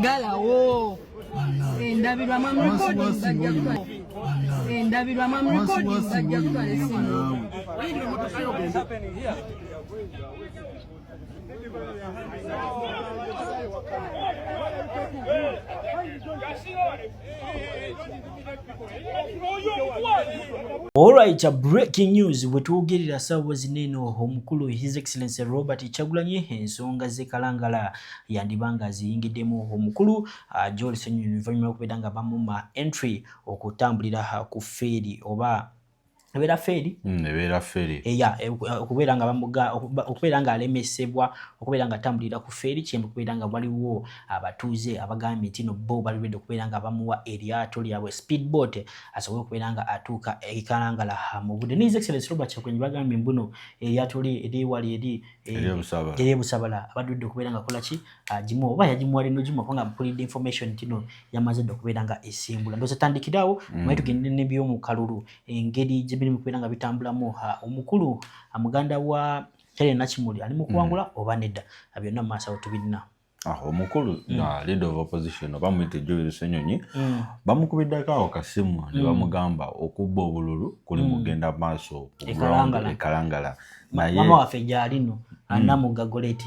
Gala wo. David wa mam recording bajja. David wa mam recording bajja kale simu. Alright, breaking news wetugerera sawa zineno omukulu His Excellency Robert Kyagulanyi ensonga zekalangala yandibanga ziyingiddemu omukulu Joel Ssenyonyi oluvannyuma lw'okubeera nga bamuma entry okutambulira ku ferry oba ebera ferry okubeera nga bamuga okubeera nga alemesebwa okubeera nga tambulira ku ferry kyembe okubeera nga waliwo abatuuze abagambye nti no bo balibedde okubeera nga bamuwa eryato lyabwe speedboat asobole okubeera nga atuuka ekalangala mu budde. His Excellency Robert Kyagulanyi bagambye mbuno eryato eriwali eryebusabala abadde okubeera nga kola ki gimu oba yagimuwa lino gimu kubanga mpulidde information tino yamaze okubeera nga esimbula ndoza tandikirawo mwe tugende n'ebyomu kalulu engeri biri kubeera nga bitambulamu omukulu amuganda wa Helen Nakimuli ali mu kuwangula oba nedda byonna mu maaso tubirina. Omukulu leader of opposition bamuyita Joel Ssenyonyi bamukubiddako akasimu ne bamugamba okubba obululu kuli mugenda maaso ekalangala mama waffe gyalino anamuga goleti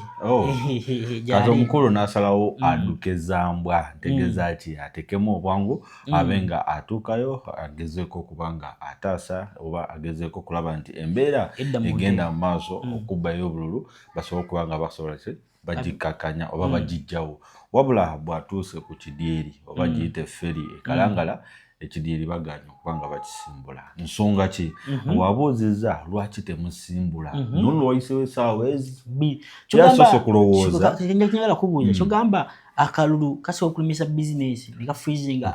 kazo omukulu n'asalawo aduke zambwa ntegeeza ati atekemu obwangu abenga atuukayo agezeeko kubanga ataasa oba agezeeko kulaba nti embeera egenda mu maaso okubbayo obululu basobola okuba nga basobola bagikakanya oba bagijjawo wabula bw'atuuse ku kidyeri oba giyite ferry ekalangala ekidyeri baganya okuba nga bakisimbula nsonga ki wabuuzizza lwaki temusimbula nono wayisewo essaawa yasoose kulowooza njagala kubuuza kyogamba akalulu kasobola okulimisa bizinesi ne kafrizinga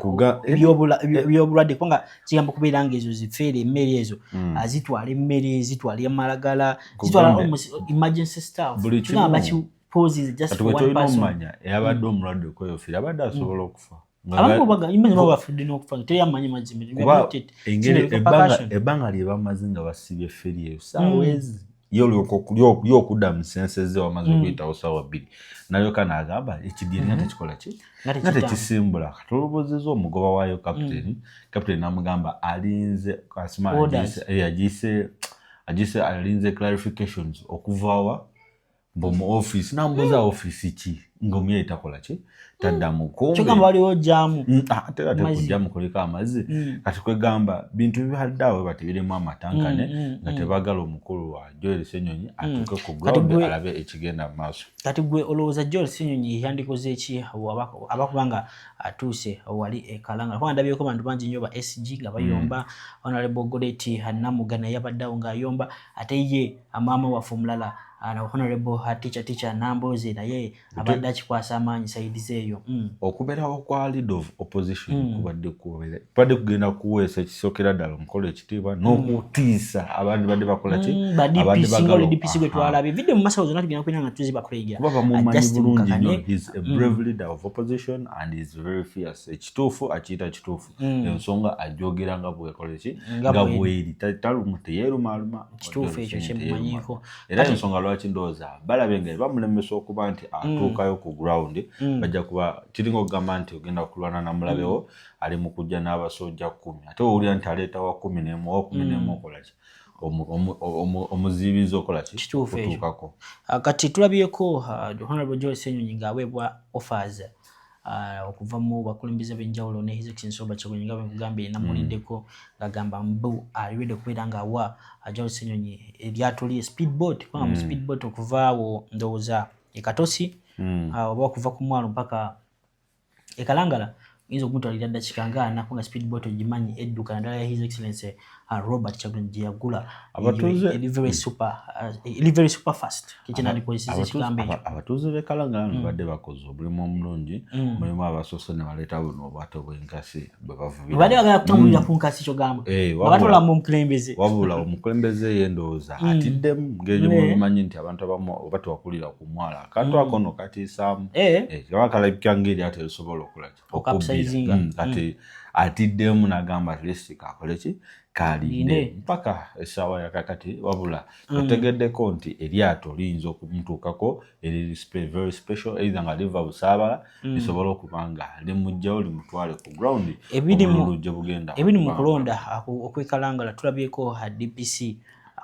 byobulwadde kubanga kigamba okubeera nga ezo zifeere emmere ezo zitwala emmere zitwala emalagala zitwala emergency staff kigamba poses just for one person omanya eyabadde omulwadde okweyofiira abadde asobola okufa ebbanga lye bamaze nga basibye feri eyo saawa ezi yokudda mu senseze wamaze okuyitawo saawa 2 nalyoka n'agamba ekidyeri nga tekikola ki nga tekisimbula katolobozeza omugoba waayo kapiteni n'amugamba alinze agise alinze clarifications okuvawa mu office nambuza office ki ngomye itakola ki tadda mu kombe kyogamba waliwo jamu atera tekujjamu kulika amazzi kati kwegamba bintu bihaddawo batebiremu amatankane nga tebagala omukulu wa Joel Ssenyonyi atuuke ku ground alabe ekigenda mu maaso. Kati gwe olowooza Joel Ssenyonyi yandikoze eki abakubanga atuuse wali ekalangala kuba ndabyeko bantu bangi nnyo ba SG nga bayomba Honorable Goleti Hanamugana yabaddawo ng'ayomba ate ye amaama waffe omulala Honorable teacher Namboze naye abadde akikwasa amaanyi side zeeyo okubeerawo kwa leader of opposition kubadde kugenda kuweesa ekisookera ddala omukolo ekitiibwa n'okutiisa abandi badde bakola ki DPC gwe twalabye vidde mu masawo zonna tugenda kwina nga tuzi bakuleja kuba bamumanyi bulungi nnyo he's a brave leader of opposition and he's very fierce ekituufu akiyita kituufu ensonga ajogera nga bwekola ki nga bweri talumu teyeerumaaluma kituufu ekyo kyemumanyiko era ensonga lwaki ndowooza balabe nga bamulemesa okuba nti atuukayo ku ground bajja kuba kiringa okugamba nti ogenda kulwana na mulabewo ali mu kujja n'abasojja 10 ate owulira nti aleetawa 11 okola ki omuzibizi okola ki kutuukako kati tulabyeko Honorable Joel Ssenyonyi ng'aweebwa offers okuva mu bakulembeze b'enjawulo ne His Excellency Robert Kyagulanyi nga bwekugambye namuliddeko ng'agamba mbu aliwedde okubeera ng'awa Joel Ssenyonyi eryato lye speedboat kubanga mu speedboat okuva awo ndowooza ekatosi oba okuva ku mwalo mpaka ekalangala oyinza okumutwalira ddakiika nga 4 kubanga speedboat ogimanyi edduka naddala ya His Excellency Robert Kyagulanyi gye yagula very super fast kikinandikozesa ekigambo ekyo abatuuze b'ekalangala badde bakoze omulimu omulungi mulimu abasoose ne baleeta buno obwato bw'enkasi bwe bavubira badde bagala kutambulira ku nkasi kyogamba abatolamu omukulembeze wabula omukulembeze ye ndowooza atiddemu ngeri mubimanyi nti abantu abamu oba tewakulira ku mwala akantu akono katiisaamu kaba kalabika ngeri ate lisobola okubbira kati atiddemu n'agamba at least kakole ki kalinde mpaka essaawa yakakati wabula otegeddeko nti eryato liyinza okumutuukako eri very special either nga liva busaabala lisobola okubanga limugjawo limutwale ku ground obululujje bugenda ebiri mu kulonda okwekalangala tulabyeko DPC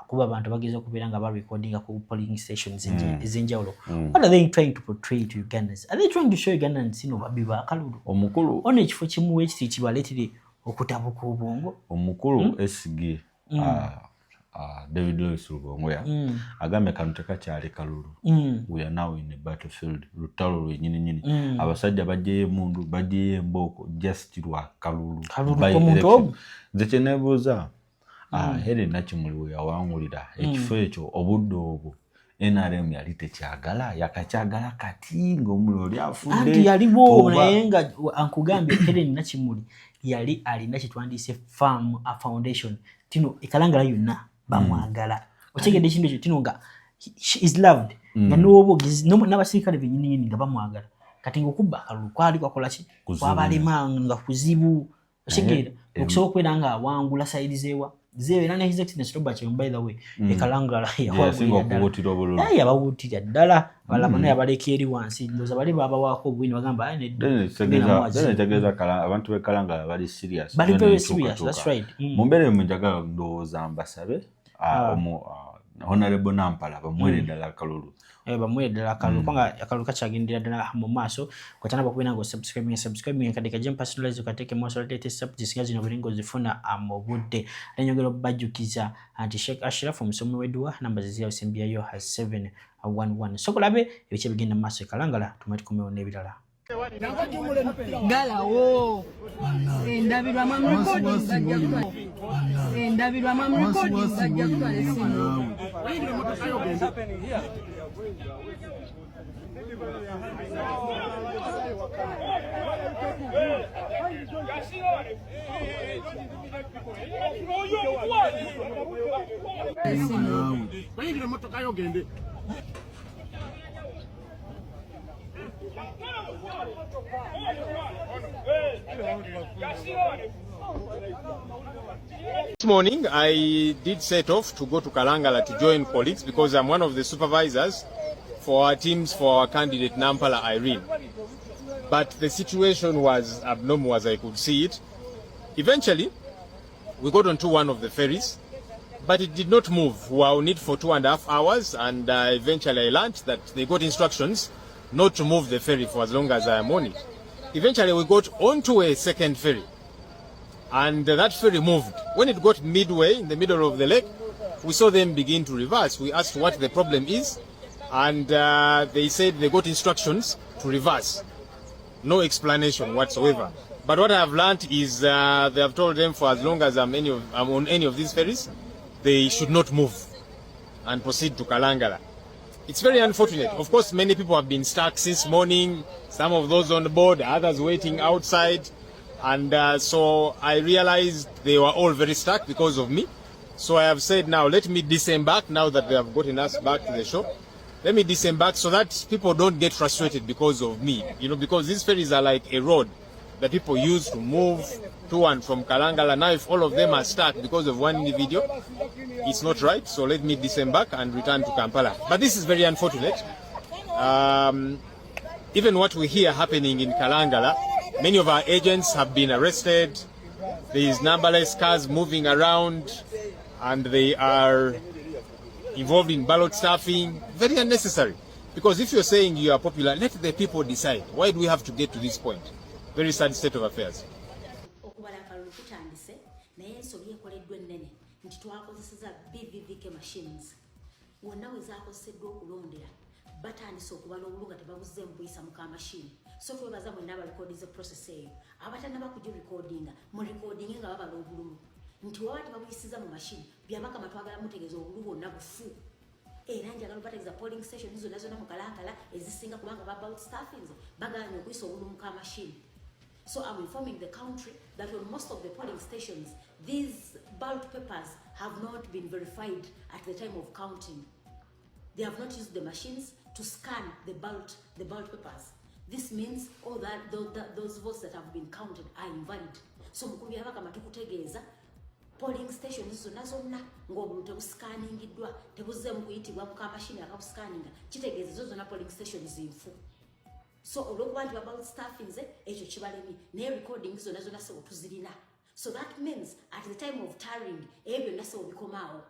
kuba abantu bageze okubeera nga recording ku polling stations ez'enjawulo. What are they trying to portray to Ugandans? Are they trying to show Ugandans babi ba kalulu omukulu ono ekifo kimu ekiti kibaletire okutabuka obwongo omukulu SG David Lewis Rubongoya agambye kano tekakyali kalulu. We are now in a battlefield lutalo lwenyini abasajja bajjeyo emundu bajjeyo emboko just lwa kalulu nze kyeneebuuza Helen Nakimuli we yawangulira ekifo ekyo obudde obwo NRM yali tekyagala yakakyagala kati ng'omuli oli afudde anti yaliwo naye nga ankugambye Helen Nakimuli yali alina kitwandiise farm a foundation tino ekalangala yonna bamwagala otegedde ekintu ekyo tino nga she is loved nga n'obugizi n'abasirikale bennyini nga bamwagala kati ng'okubba akalulu kwali kwakola ki kwabalema nga kuzibu otegeera okusobola okubeera nga awangula sayidi zeewa zeewe era ne his excellence Robert Kyagulanyi by the way ekalangala yabawuutira ddala balaba naye abaleka eri wansi ndowooza bali babawaako obwini bagamba tegeeza abantu b'ekalangala bali serious bali very serious that's right mu mbeera emu njagala ndowooza mbasabe Honorable Nampala bamwere ddala akalulu bamwere ddala akalulu kubanga akalulu kakyagendera ddala mu maaso kwatanaba okubeera nga subscribing kati kajja personalize ukateeke maaso latete subjects nga zino buli ng'ozifuna mu budde nenyongera okubajjukiza nti Sheikh Ashraf omusomi w'edduwa namba zizira osembiyayo has 711 so kulabe ebice bigenda mu maaso ekalangala tumati kumewo n'ebirala galawo endabirwamu recording bajja kutwala essimu This morning I did set off to go to Kalangala to join colleagues because I'm one of the supervisors for our teams for our candidate Nampala Irene. But the situation was abnormal as I could see it. Eventually, we got onto one of the ferries, but it did not move. We were on it for 2.5 hours, and eventually I learned that they got instructions not to move the ferry for as long as I am on it. Eventually, we got onto a second ferry, and that ferry moved. When it got midway, in the middle of the lake, we saw them begin to reverse. We asked what the problem is, and they said they got instructions to reverse. No explanation whatsoever. But what I have learned is they have told them for as long as I'm on any of these ferries, they should not move and proceed to Kalangala. It's very unfortunate. Of course, many people have been stuck since morning, some of those on board, others waiting outside. And so I realized they were all very stuck because of me. So I have said, now let me disembark now that they have gotten us back to the shore. Let me disembark so that people don't get frustrated because of me. You know, because these ferries are like a road that people use to move to and from Kalangala. Now if all of them are stuck because of one individual, it's not right. So let me disembark and return to Kampala. But this is very unfortunate. Even what we hear happening in Kalangala, many of our agents have been arrested. There is numberless cars moving around, and they are involved in ballot stuffing. Very unnecessary. Because if you're saying you are popular, let the people decide. Why do we have to get to this point? Very sad state of affairs. batandise okubala obulunga tebabuze mbuyisa muka machine so twebaza mwe naba recording the process eyo abatana bakuji recordinga mu recording nga babala obulungu nti wabati babuyisiza mu machine byabaka matwagala mutegezo obulungu na bufu era njagala bategeza polling station hizo nazo na mukalangala ezisinga kubanga about staffings baganya okuyisa obulungu muka machine. So I'm informing the country that on most of the polling stations these ballot papers have not been verified at the time of counting. They have not used the machines to scan the ballot papers. This means all those votes that have been counted are invalid. So mukulu yabaka matukutegeeza polling stations zonna ng'obululu tebusikaningiddwa tebuzze mu kuyitibwa mukamashini akabusikaninga kitegeeza zo zonna polling stations nfu. So olwokuba nti about staffings ekyo kibalemi naye recording zonna sebo tuzirina. So that means at the time of tallying ebyo byonna sebo bikomaawo.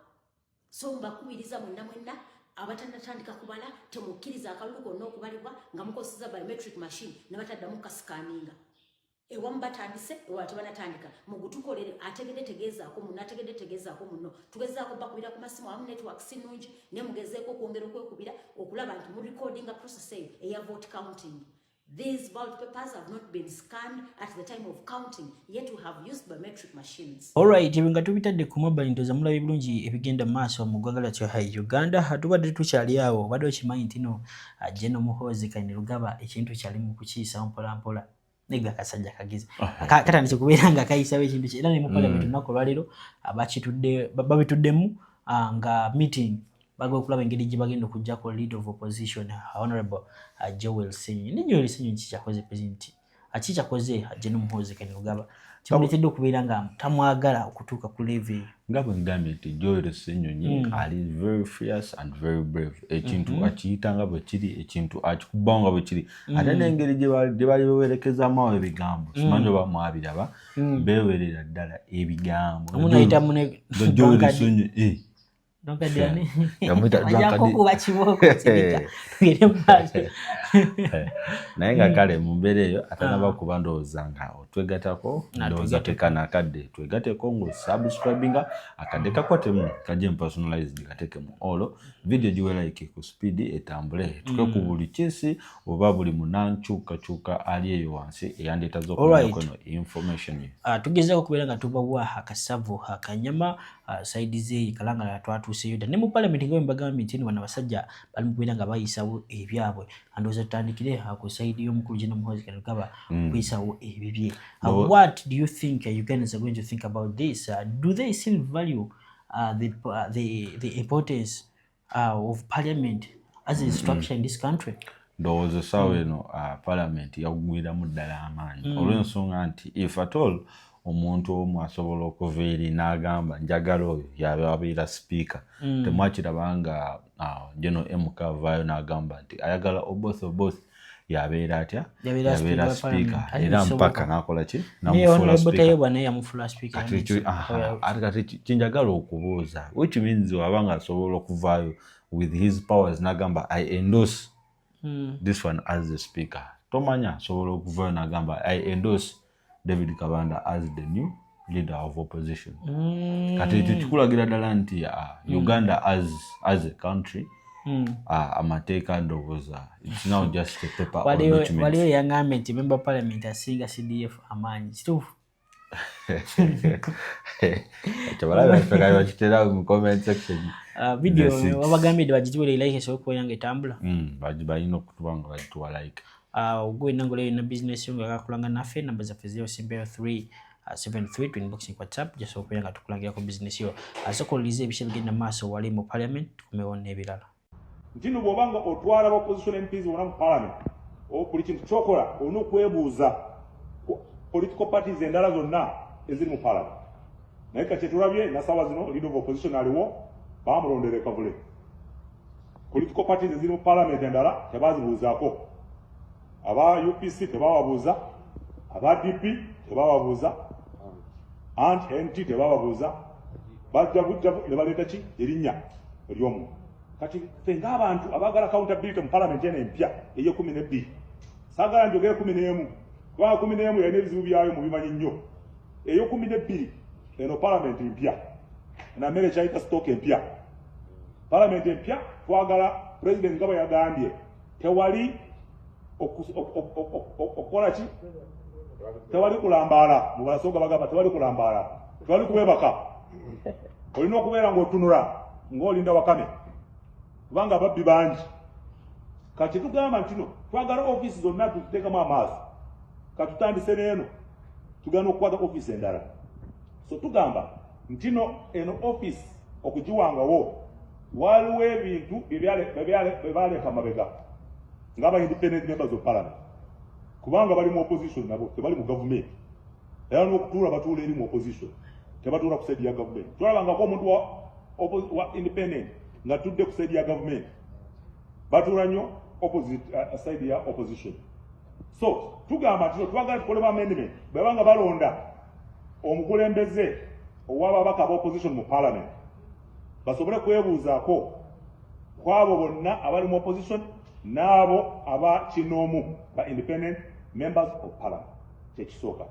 So mbakubiriza mwenna abatanatandika kubala temukkiriza akalulu konna okubalibwa nga mukozesa biometric machine ne bataddamu kasikaninga. Ewamu batandise ewala tebanatandika mugutukolere ategedde tegeezaako muno tugezaako bakubira ku masimu awamu network sinungi ne mugezeeko okwongera okwekubira okulaba nti mu recordinga process eyo eya vote counting. These ballot papers have not been scanned at the time of counting, yet we have used biometric machines. Alright, nga tubitadde ku mobile ntoza mulabe bulungi ebigenda maaso mu ggwanga lyattu Uganda. Tubadde tukyali awo badde okimanyi nti no General Muhoozi Kainerugaba ekintu kyali mu kukiisa mpolampola. Nega kasajja kagize. Katandise kubeera nga kayisawo ekintu kye era ne mu parliament lunaku olwaleero babituddemu nga meeting bago kulaba engeri gye bagenda okujjako leader of opposition Honorable Joel Ssenyu. Ne Joel Ssenyu kikyakoze president akikyakoze General Muhoozi Kainerugaba kimuletedde okubeera nga tamwagala okutuuka ku level nga bwe ngambye nti Joel Ssenyu ali very fierce and very brave. Ekintu akiyita nga bwe kiri, ekintu akikubawo nga bwe kiri, ate n'engeri gye bali bewerekezaamu awo ebigambo simanyi oba mwabiraba beewerera ddala ebigambo. Joel Ssenyu naye nga kale mu mbeera eyo atanaba kuba ndowooza nga otwegatako ndowooza tekanakadde twegateko ng'osubscribinga akadde kakwatemu kajje personalized gatekemu olwo video giwe like ku speed etambule tuke ku buli kisi oba buli munankyukakyuka ali eyo wansi eyandeeta z'okumanako eno information tugezaako okubeera nga tubawa akasavu akanyama side ze kalangala twatuuseyo dda ne mu parliament nga mbagambye nti bano abasajja bali mu kubeera nga bayisawo ebyabwe andowooza tutandikire ku side y'omukulu General Muhoozi Kainerugaba kuyisawo ebibye. What do you think Ugandans are going to think about this? Do they still value the importance of parliament as a structure in this country? Ndowooza essaawa eno parliament yagwiramu ddala amaanyi olw'ensonga nti if at all omuntu omu asobola okuva eri n'agamba njagala oyo yabeera speaker temwakiraba nga General MK avaayo n'agamba nti ayagala oboth yabeera atya yabeera speaker era mpaka n'akola ki n'amufuula speaker. Ate kinjagala okubuuza which means waba nga asobola okuvaayo with his powers n'agamba I endorse this one as the speaker. Tomanya asobola okuvaayo n'agamba I endorse David Kabanda as the new leader of opposition. Kati tukulagira ddala nti Uganda as a country amateeka ndowooza it's now just a paper on document. Waliwo yangambye nti member parliament asinga CDF amaanyi kituufu? Bakitera mu comment section. Video wabagambye bagituwere like esobola okubeera nga etambula. Balina okutuba nga bagituwa like. Gwe nangolo yonna business yo nga kakulanga naffe namba zaffe 073 inbox kwa WhatsApp just okubeera nga tukulangira ku business yo asokoliriza ebishe bigenda maaso wali mu parliament tukomewo n'ebirala. Ntino bw'obanga otwala opposition MPs wonna mu parliament buli kintu kyokola olina okwebuuza political parties endala zonna eziri mu parliament. Naye kati tulabye nasaawa zino leader of opposition aliwo bamulondera ekavule. Political parties eziri mu parliament endala tebazibuuzaako. Aba UPC tebawabuuza, aba DP tebawabuuza, NT tebawabuuza, bajja ne baleeta ki erinnya ery'omu. Kati fenga abantu abagala accountability mu parliament eno empya ey'12 saagala njogere 11 kubanga 11 yalina ebizibu byayo mu bimanyi nnyo eyo'12 eno parliament empya na mmere kyayita stock empya parliament empya twagala president nga bwe yagambye tewali okukola ki tewali kulambaala mu basooga bagamba tewali kulambaala tewali kubebaka olina okubeera ng'otunula ng'olinda wakame kubanga ababbi bangi kati tugamba ntino twagala office zonna tuziteekamu amaaso katutandise n'eno tugenda okukwata office endala so tugamba ntino eno office okugiwangawo waliwo ebintu bebaleeka mabega ngaba independent members of parliament kubanga bali mu opposition nabo tebali mu government era n'okutuula batuula eri mu opposition tebatuula ku side ya government. Twalabangako omuntu wa independent nga tudde ku side ya government, batuula nnyo opposite side ya opposition. So tugamba nti twagala tukolemu amendment bwebanga balonda omukulembeze ow'ababaka ba opposition mu parliament, basobole kwebuuzaako kwabo bonna abali mu opposition n'abo aba kinoomu ba independent members of parliament. Kyekisooka.